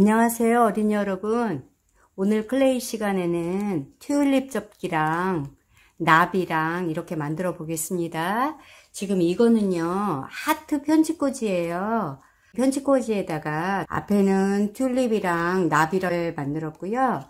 안녕하세요, 어린이 여러분. 오늘 클레이 시간에는 튤립 접기랑 나비랑 이렇게 만들어 보겠습니다. 지금 이거는요, 하트 편지꽂이에요. 편지꽂이에다가 앞에는 튤립이랑 나비를 만들었고요.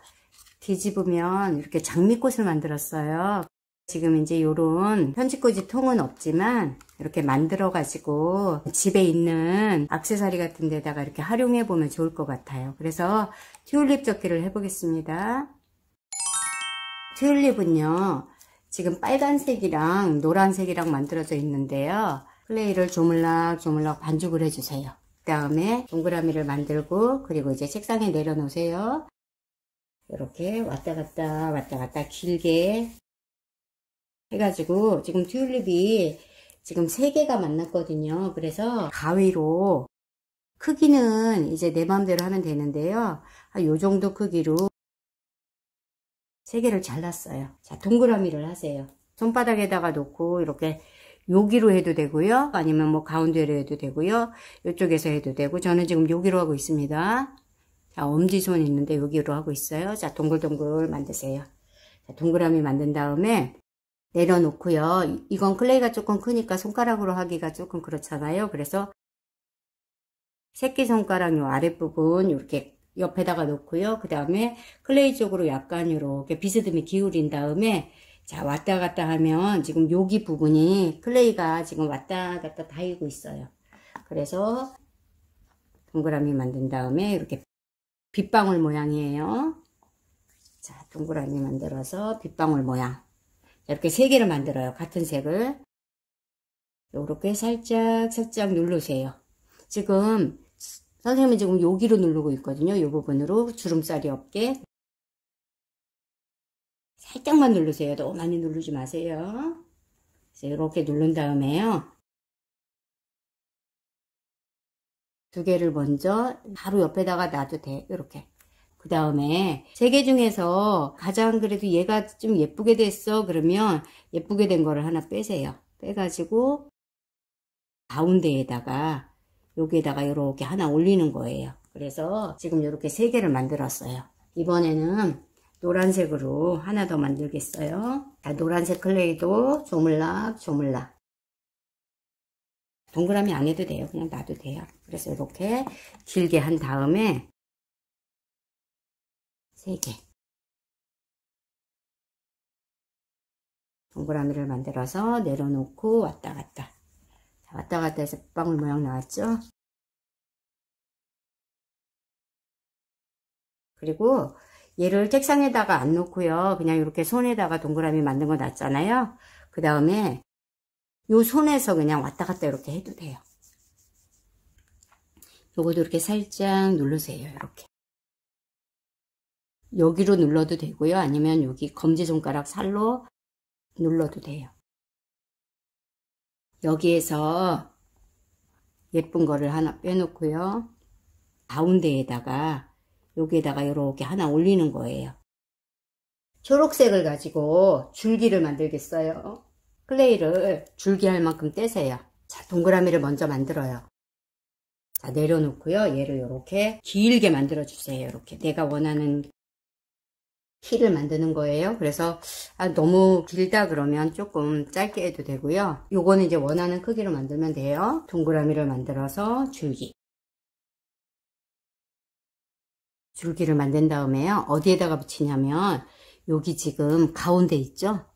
뒤집으면 이렇게 장미꽃을 만들었어요. 지금 이제 요런 편지꽂이 통은 없지만 이렇게 만들어 가지고 집에 있는 액세서리 같은 데다가 이렇게 활용해 보면 좋을 것 같아요. 그래서 튤립 접기를 해 보겠습니다. 튤립은요, 지금 빨간색이랑 노란색이랑 만들어져 있는데요, 클레이를 조물락조물락 반죽을 해 주세요. 그 다음에 동그라미를 만들고, 그리고 이제 책상에 내려놓으세요. 이렇게 왔다 갔다 길게 해가지고, 지금 튤립이 지금 3개가 만났거든요. 그래서 가위로 크기는 이제 내 마음대로 하면 되는데요, 요 정도 크기로 3개를 잘랐어요. 자, 동그라미를 하세요. 손바닥에다가 놓고 이렇게 여기로 해도 되고요, 아니면 뭐 가운데로 해도 되고요, 이쪽에서 해도 되고, 저는 지금 여기로 하고 있습니다. 자, 엄지손 있는데 여기로 하고 있어요. 자, 동글동글 만드세요. 자, 동그라미 만든 다음에 내려놓고요. 이건 클레이가 조금 크니까 손가락으로 하기가 조금 그렇잖아요. 그래서 새끼손가락 요 아랫부분 이렇게 옆에다가 놓고요. 그 다음에 클레이 쪽으로 약간 이렇게 비스듬히 기울인 다음에, 자, 왔다 갔다 하면 지금 여기 부분이 클레이가 지금 왔다 갔다 다이고 있어요. 그래서 동그라미 만든 다음에 이렇게 빗방울 모양이에요. 자, 동그라미 만들어서 빗방울 모양. 이렇게 3개를 만들어요. 같은 색을. 이렇게 살짝 누르세요. 지금 선생님은 지금 여기로 누르고 있거든요. 이 부분으로 주름살이 없게 살짝만 누르세요. 너무 많이 누르지 마세요. 그래서 이렇게 누른 다음에요, 2개를 먼저 바로 옆에다가 놔도 돼. 이렇게. 그 다음에 3개 중에서 가장 그래도 얘가 좀 예쁘게 됐어 그러면 예쁘게 된 거를 하나 빼세요. 빼가지고 가운데에다가 여기에다가 이렇게 하나 올리는 거예요. 그래서 지금 이렇게 3개를 만들었어요. 이번에는 노란색으로 하나 더 만들겠어요. 자, 노란색 클레이도 조물락 동그라미 안 해도 돼요. 그냥 놔도 돼요. 그래서 이렇게 길게 한 다음에 3개 동그라미를 만들어서 내려놓고 왔다 갔다. 자, 왔다 갔다 해서 빗방울 모양 나왔죠? 그리고 얘를 책상에다가 안 놓고요, 그냥 이렇게 손에다가 동그라미 만든 거 놨잖아요. 그 다음에 요 손에서 그냥 왔다 갔다 이렇게 해도 돼요. 요것도 이렇게 살짝 누르세요. 이렇게 여기로 눌러도 되고요, 아니면 여기 검지손가락 살로 눌러도 돼요. 여기에서 예쁜 거를 하나 빼놓고요, 가운데에다가 여기에다가 이렇게 하나 올리는 거예요. 초록색을 가지고 줄기를 만들겠어요. 클레이를 줄기 할 만큼 떼세요. 자, 동그라미를 먼저 만들어요. 자, 내려놓고요, 얘를 이렇게 길게 만들어 주세요. 이렇게 내가 원하는 키를 만드는 거예요. 그래서 너무 길다 그러면 조금 짧게 해도 되고요. 요거는 이제 원하는 크기로 만들면 돼요. 동그라미를 만들어서 줄기를 만든 다음에요, 어디에다가 붙이냐면 여기 지금 가운데 있죠?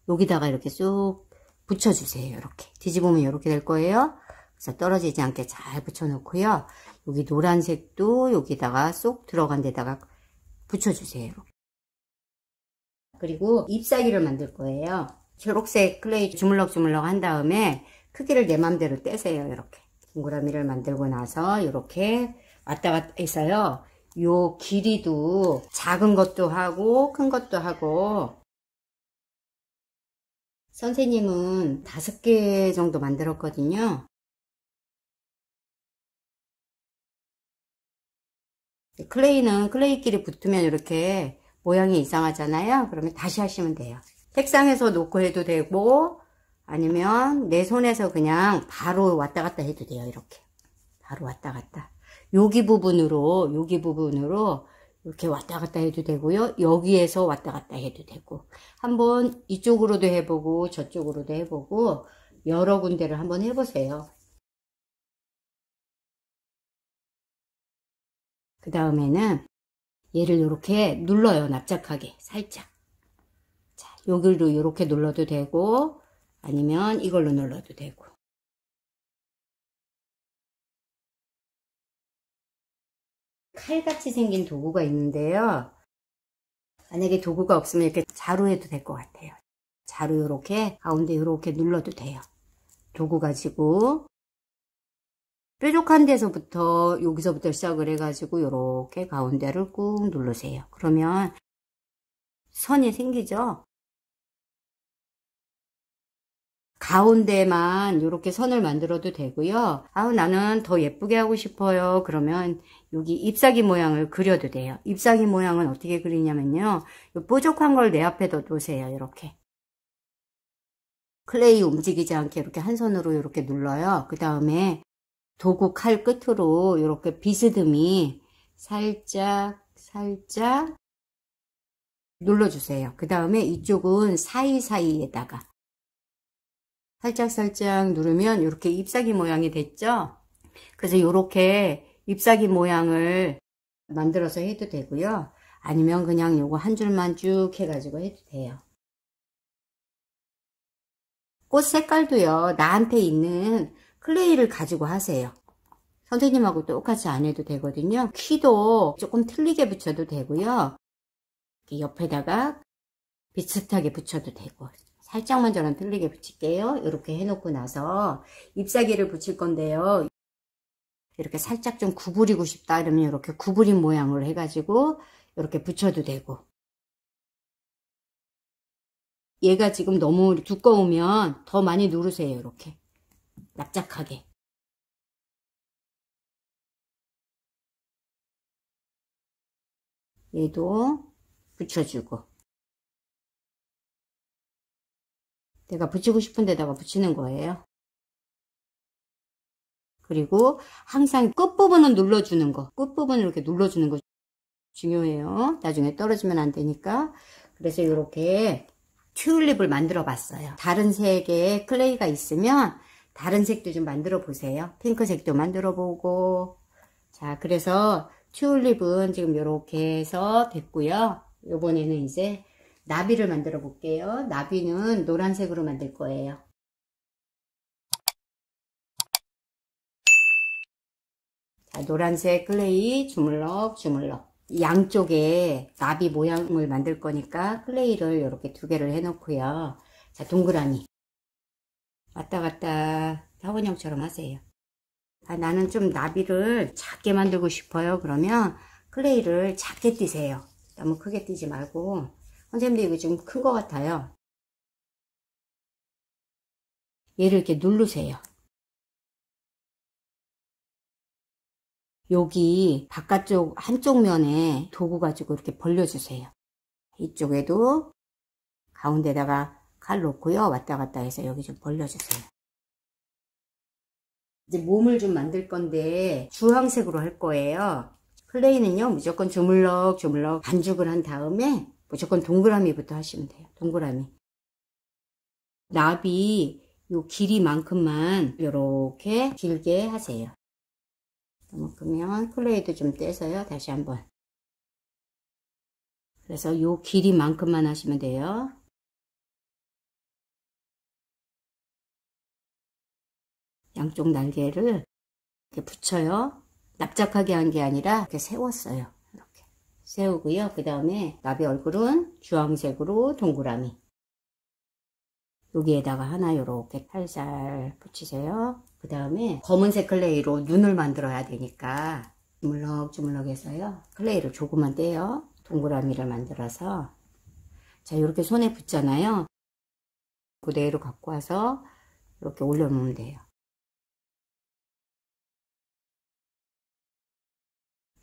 여기다가 이렇게 쑥 붙여주세요. 이렇게 뒤집으면 이렇게 될 거예요. 그래서 떨어지지 않게 잘 붙여 놓고요, 여기 노란색도 여기다가 쏙 들어간 데다가 붙여주세요. 그리고 잎사귀를 만들 거예요. 초록색 클레이 주물럭주물럭 한 다음에 크기를 내 맘대로 떼세요. 이렇게 동그라미를 만들고 나서 이렇게 왔다 갔다 해서요, 요 길이도 작은 것도 하고 큰 것도 하고, 선생님은 5개 정도 만들었거든요. 클레이는 클레이끼리 붙으면 이렇게 모양이 이상하잖아요. 그러면 다시 하시면 돼요. 책상에서 놓고 해도 되고, 아니면 내 손에서 그냥 바로 왔다 갔다 해도 돼요. 이렇게 바로 왔다 갔다. 여기 부분으로 이렇게 왔다 갔다 해도 되고요. 여기에서 왔다 갔다 해도 되고, 한번 이쪽으로도 해보고 저쪽으로도 해보고 여러 군데를 한번 해보세요. 그 다음에는 얘를 이렇게 눌러요. 납작하게 살짝. 자, 여기로 이렇게 눌러도 되고 아니면 이걸로 눌러도 되고. 칼같이 생긴 도구가 있는데요. 만약에 도구가 없으면 이렇게 자루 해도 될 것 같아요. 자루 이렇게 가운데 이렇게 눌러도 돼요. 도구 가지고 뾰족한 데서부터 여기서부터 시작을 해가지고 이렇게 가운데를 꾹 누르세요. 그러면 선이 생기죠. 가운데만 이렇게 선을 만들어도 되고요. 나는 더 예쁘게 하고 싶어요. 그러면 여기 잎사귀 모양을 그려도 돼요. 잎사귀 모양은 어떻게 그리냐면요. 이 뾰족한 걸 내 앞에 둬두세요. 이렇게. 클레이 움직이지 않게 이렇게 한 손으로 이렇게 눌러요. 그 다음에 도구 칼 끝으로 이렇게 비스듬히 살짝 눌러주세요. 그 다음에 이쪽은 사이사이에다가 살짝 누르면 이렇게 잎사귀 모양이 됐죠? 그래서 이렇게 잎사귀 모양을 만들어서 해도 되고요. 아니면 그냥 요거 한 줄만 쭉 해가지고 해도 돼요. 꽃 색깔도요. 나한테 있는 클레이를 가지고 하세요. 선생님하고 똑같이 안 해도 되거든요. 키도 조금 틀리게 붙여도 되고요. 옆에다가 비슷하게 붙여도 되고. 살짝만 저는 틀리게 붙일게요. 이렇게 해놓고 나서 잎사귀를 붙일 건데요. 이렇게 살짝 좀 구부리고 싶다 이러면 이렇게 구부린 모양으로 해가지고 이렇게 붙여도 되고. 얘가 지금 너무 두꺼우면 더 많이 누르세요. 이렇게 납작하게. 얘도 붙여주고. 내가 붙이고 싶은 데다가 붙이는 거예요. 그리고 항상 끝부분은 눌러주는 거. 끝부분을 이렇게 눌러주는 거 중요해요. 나중에 떨어지면 안 되니까. 그래서 이렇게 튤립을 만들어 봤어요. 다른 색의 클레이가 있으면 다른 색도 좀 만들어 보세요. 핑크색도 만들어 보고. 자, 그래서 튤립은 지금 이렇게 해서 됐고요. 이번에는 이제 나비를 만들어 볼게요. 나비는 노란색으로 만들 거예요. 자, 노란색 클레이 주물럭 양쪽에 나비 모양을 만들 거니까 클레이를 이렇게 두 개를 해 놓고요. 자, 동그라미 왔다 갔다 사원형처럼 하세요. 나는 좀 나비를 작게 만들고 싶어요. 그러면 클레이를 작게 띄세요. 너무 크게 띄지 말고. 선생님도 이거 좀 큰 것 같아요. 얘를 이렇게 누르세요. 여기 바깥쪽 한쪽 면에 도구 가지고 이렇게 벌려주세요. 이쪽에도 가운데다가 칼 놓고요. 왔다 갔다 해서 여기 좀 벌려주세요. 이제 몸을 좀 만들 건데 주황색으로 할 거예요. 클레이는요 무조건 주물럭 반죽을 한 다음에 무조건 동그라미부터 하시면 돼요. 동그라미. 나비 요 길이만큼만 이렇게 길게 하세요. 그러면 클레이도 좀 떼서요. 다시 한번. 그래서 요 길이만큼만 하시면 돼요. 양쪽 날개를 이렇게 붙여요. 납작하게 한 게 아니라 이렇게 세웠어요. 이렇게 세우고요. 그 다음에 나비 얼굴은 주황색으로 동그라미. 여기에다가 하나 이렇게 살살 붙이세요. 그 다음에 검은색 클레이로 눈을 만들어야 되니까 주물럭 해서요. 클레이를 조금만 떼요. 동그라미를 만들어서. 자, 이렇게 손에 붙잖아요. 그대로 갖고 와서 이렇게 올려놓으면 돼요.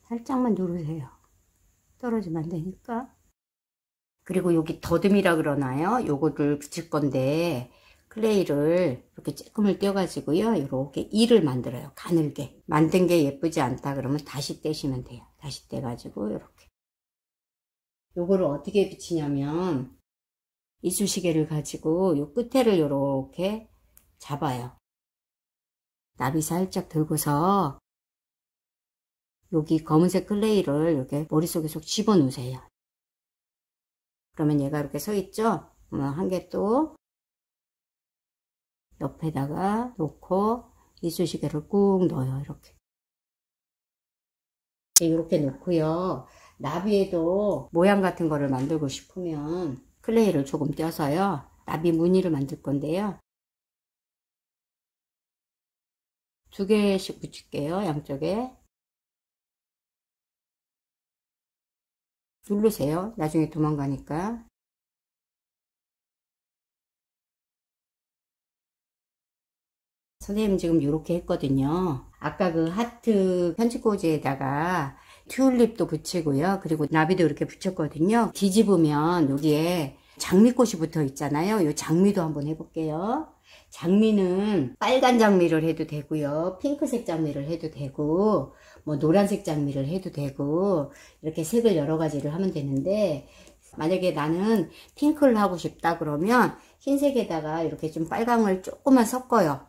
살짝만 누르세요. 떨어지면 안 되니까. 그리고 여기 더듬이라 그러나요? 요거를 붙일 건데 클레이를 이렇게 조금을 떼어가지고요. 이렇게 이를 만들어요. 가늘게. 만든 게 예쁘지 않다 그러면 다시 떼시면 돼요. 다시 떼가지고 이렇게. 요거를 어떻게 붙이냐면 이쑤시개를 가지고 요 끝에를 이렇게 잡아요. 나비 살짝 들고서 여기 검은색 클레이를 이렇게 머릿속에 쏙 집어넣으세요. 그러면 얘가 이렇게 서 있죠? 한 개 또 옆에다가 놓고 이쑤시개를 꾹 넣어요. 이렇게 놓고요. 나비에도 모양 같은 거를 만들고 싶으면 클레이를 조금 떼어서요. 나비 무늬를 만들 건데요. 2개씩 붙일게요. 양쪽에. 누르세요. 나중에 도망가니까. 선생님 지금 이렇게 했거든요. 아까 그 하트 편지꽂이에다가 튤립도 붙이고요. 그리고 나비도 이렇게 붙였거든요. 뒤집으면 여기에 장미꽃이 붙어 있잖아요. 이 장미도 한번 해볼게요. 장미는 빨간 장미를 해도 되고요. 핑크색 장미를 해도 되고 뭐 노란색 장미를 해도 되고 이렇게 색을 여러 가지를 하면 되는데 만약에 나는 핑크를 하고 싶다 그러면 흰색에다가 이렇게 좀 빨강을 조금만 섞어요.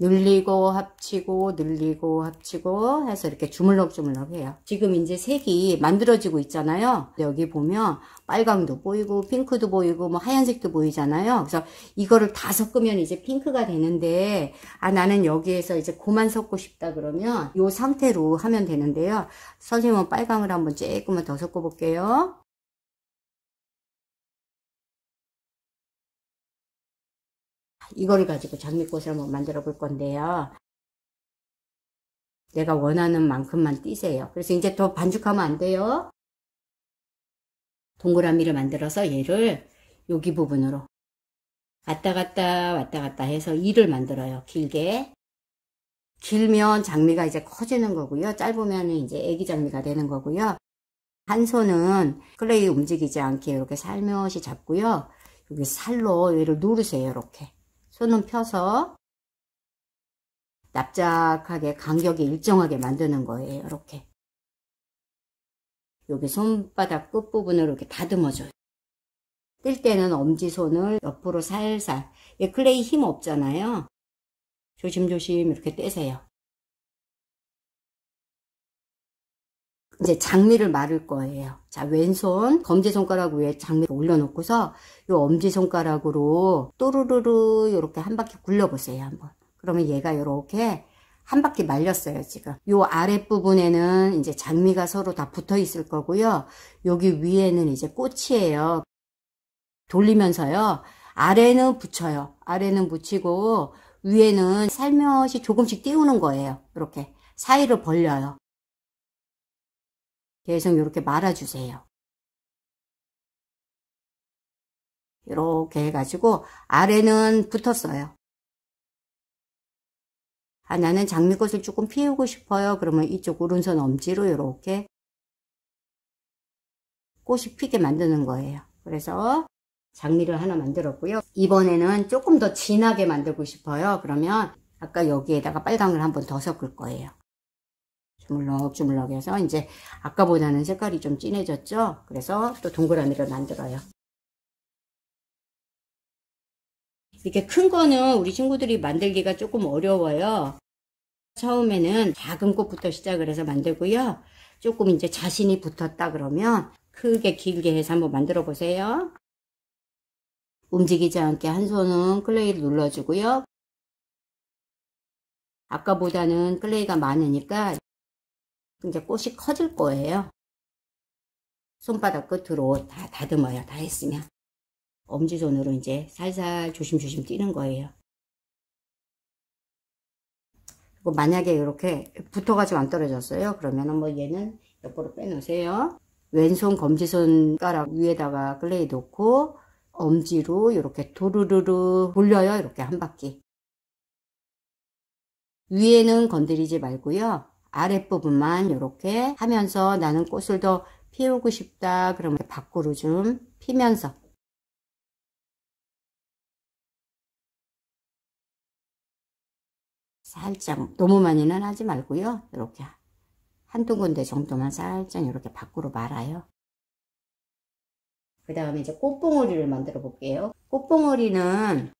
늘리고 합치고 늘리고 합치고 해서 이렇게 주물럭주물럭 해요. 지금 이제 색이 만들어지고 있잖아요. 여기 보면 빨강도 보이고 핑크도 보이고 뭐 하얀색도 보이잖아요. 그래서 이거를 다 섞으면 이제 핑크가 되는데 나는 여기에서 이제 그만 섞고 싶다 그러면 이 상태로 하면 되는데요. 선생님은 빨강을 한번 조금만 더 섞어 볼게요. 이거를 가지고 장미꽃을 한번 만들어 볼 건데요. 내가 원하는 만큼만 띄세요. 그래서 이제 더 반죽하면 안 돼요. 동그라미를 만들어서 얘를 여기 부분으로 왔다 갔다 해서 이를 만들어요. 길게. 길면 장미가 이제 커지는 거고요. 짧으면 이제 애기 장미가 되는 거고요. 한 손은 클레이 움직이지 않게 이렇게 살며시 잡고요. 여기 살로 얘를 누르세요. 이렇게. 손은 펴서 납작하게 간격이 일정하게 만드는 거예요. 이렇게. 여기 손바닥 끝부분을 이렇게 다듬어줘요. 뜰 때는 엄지손을 옆으로 살살. 클레이 힘 없잖아요. 조심조심 이렇게 떼세요. 이제 장미를 말을 거예요. 자, 왼손 검지손가락 위에 장미를 올려놓고서 이 엄지손가락으로 또르르르 이렇게 한 바퀴 굴려보세요. 한번. 그러면 얘가 이렇게 한 바퀴 말렸어요. 지금 이 아랫부분에는 이제 장미가 서로 다 붙어 있을 거고요. 여기 위에는 이제 꽃이에요. 돌리면서요. 아래는 붙여요. 아래는 붙이고 위에는 살며시 조금씩 띄우는 거예요. 이렇게 사이를 벌려요. 계속 이렇게 말아주세요. 이렇게 해가지고 아래는 붙었어요. 나는 장미꽃을 조금 피우고 싶어요. 그러면 이쪽 오른손 엄지로 이렇게 꽃이 피게 만드는 거예요. 그래서 장미를 하나 만들었고요. 이번에는 조금 더 진하게 만들고 싶어요. 그러면 아까 여기에다가 빨강을 한번 더 섞을 거예요. 주물럭주물럭 해서 이제 아까보다는 색깔이 좀 진해졌죠. 그래서 또 동그라미를 만들어요. 이렇게 큰 거는 우리 친구들이 만들기가 조금 어려워요. 처음에는 작은 꽃부터 시작을 해서 만들고요. 조금 이제 자신이 붙었다 그러면 크게 길게 해서 한번 만들어 보세요. 움직이지 않게 한 손은 클레이를 눌러주고요. 아까보다는 클레이가 많으니까 이제 꽃이 커질 거예요. 손바닥 끝으로 다 다듬어요. 다 했으면. 엄지손으로 이제 살살 조심조심 띄는 거예요. 그리고 만약에 이렇게 붙어가지고 안 떨어졌어요. 그러면은 뭐 얘는 옆으로 빼놓으세요. 왼손 검지손가락 위에다가 클레이 놓고 엄지로 이렇게 도르르르 돌려요. 이렇게 한 바퀴. 위에는 건드리지 말고요. 아랫부분만 이렇게 하면서 나는 꽃을 더 피우고 싶다 그러면 밖으로 좀 피면서 살짝, 너무 많이는 하지 말고요. 이렇게 한두 군데 정도만 살짝 이렇게 밖으로 말아요. 그 다음에 이제 꽃봉오리를 만들어 볼게요. 꽃봉오리는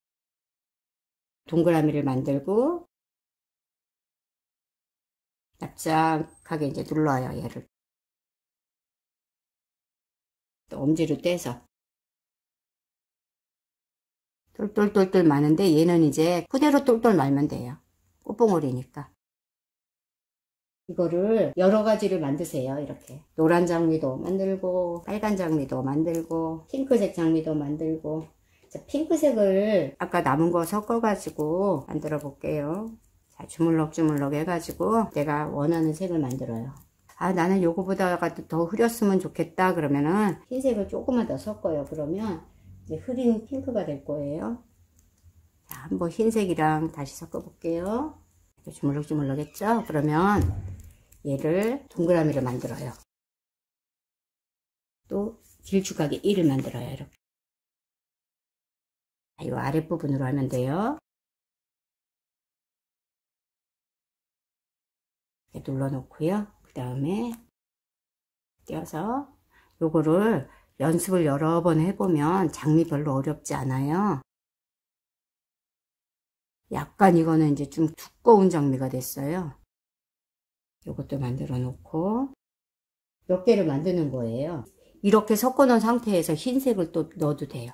동그라미를 만들고 납작하게 이제 눌러요. 얘를 또 엄지로 떼서 똘똘똘똘 마는데, 얘는 이제 그대로 똘똘 말면 돼요. 꽃봉오리니까. 이거를 여러 가지를 만드세요. 이렇게 노란 장미도 만들고 빨간 장미도 만들고 핑크색 장미도 만들고. 자, 핑크색을 아까 남은 거 섞어 가지고 만들어 볼게요. 자, 주물럭주물럭 해가지고 내가 원하는 색을 만들어요. 아, 나는 요거보다가 더 흐렸으면 좋겠다 그러면은 흰색을 조금만 더 섞어요. 그러면 이제 흐린 핑크가 될 거예요. 자, 한번 흰색이랑 다시 섞어 볼게요. 주물럭주물럭 했죠? 그러면 얘를 동그라미를 만들어요. 또 길쭉하게 1을 만들어요. 이렇게. 이 아랫부분으로 하면 돼요. 이렇게 눌러 놓고요. 그 다음에 띄어서 요거를 연습을 여러 번 해보면 장미 별로 어렵지 않아요. 약간 이거는 이제 좀 두꺼운 장미가 됐어요. 요것도 만들어 놓고 몇 개를 만드는 거예요. 이렇게 섞어 놓은 상태에서 흰색을 또 넣어도 돼요.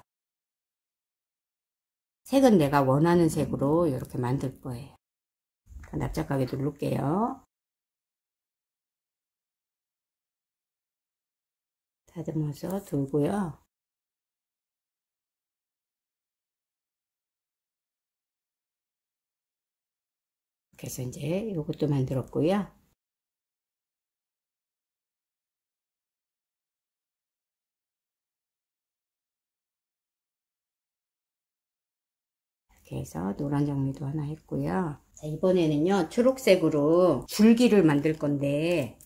색은 내가 원하는 색으로 이렇게 만들 거예요. 납작하게 누를게요. 다듬어서 두고요. 이렇게 해서 이제 이것도 만들었고요. 이렇게 해서 노란 장미도 하나 했고요. 자, 이번에는요, 초록색으로 줄기를 만들 건데,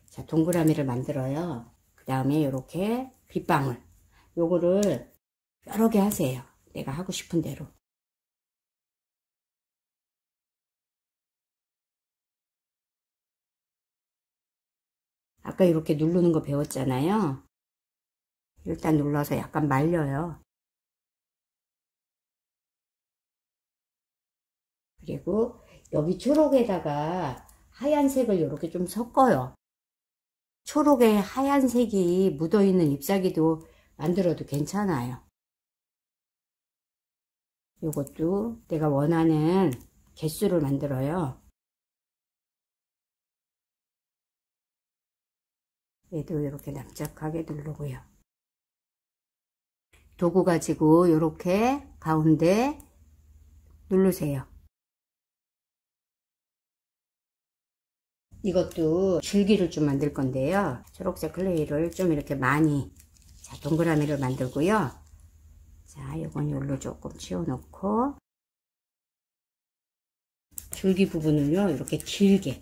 자, 동그라미를 만들어요. 그 다음에 이렇게 빗방울, 요거를 여러 개 하세요. 내가 하고 싶은 대로. 아까 이렇게 누르는 거 배웠잖아요. 일단 눌러서 약간 말려요. 그리고 여기 초록에다가 하얀색을 이렇게 좀 섞어요. 초록에 하얀색이 묻어있는 잎사귀도 만들어도 괜찮아요. 요것도 내가 원하는 개수를 만들어요. 얘도 이렇게 납작하게 누르고요. 도구 가지고 이렇게 가운데 누르세요. 이것도 줄기를 좀 만들 건데요. 초록색 클레이를 좀 이렇게 많이, 자, 동그라미를 만들고요. 자, 이건 여기로 조금 치워놓고 줄기 부분을요, 이렇게 길게,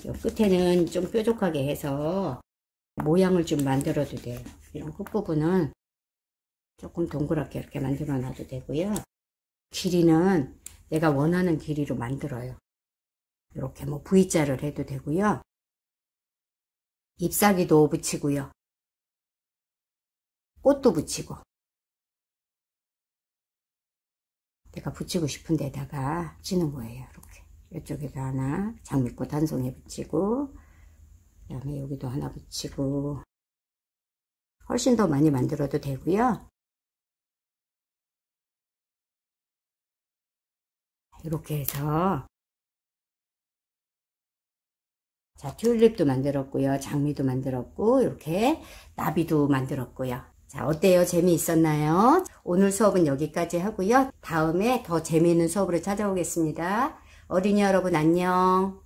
요 끝에는 좀 뾰족하게 해서 모양을 좀 만들어도 돼요. 이런 끝부분은 조금 동그랗게 이렇게 만들어 놔도 되고요. 길이는 내가 원하는 길이로 만들어요. 이렇게 뭐 V자를 해도 되고요. 잎사귀도 붙이고요. 꽃도 붙이고. 내가 붙이고 싶은 데다가 붙이는 거예요. 이렇게. 이쪽에도 하나 장미꽃 한 송이 붙이고, 그 다음에 여기도 하나 붙이고. 훨씬 더 많이 만들어도 되고요. 이렇게 해서, 자, 튤립도 만들었고요. 장미도 만들었고, 이렇게 나비도 만들었고요. 자, 어때요? 재미있었나요? 오늘 수업은 여기까지 하고요. 다음에 더 재미있는 수업으로 찾아오겠습니다. 어린이 여러분 안녕.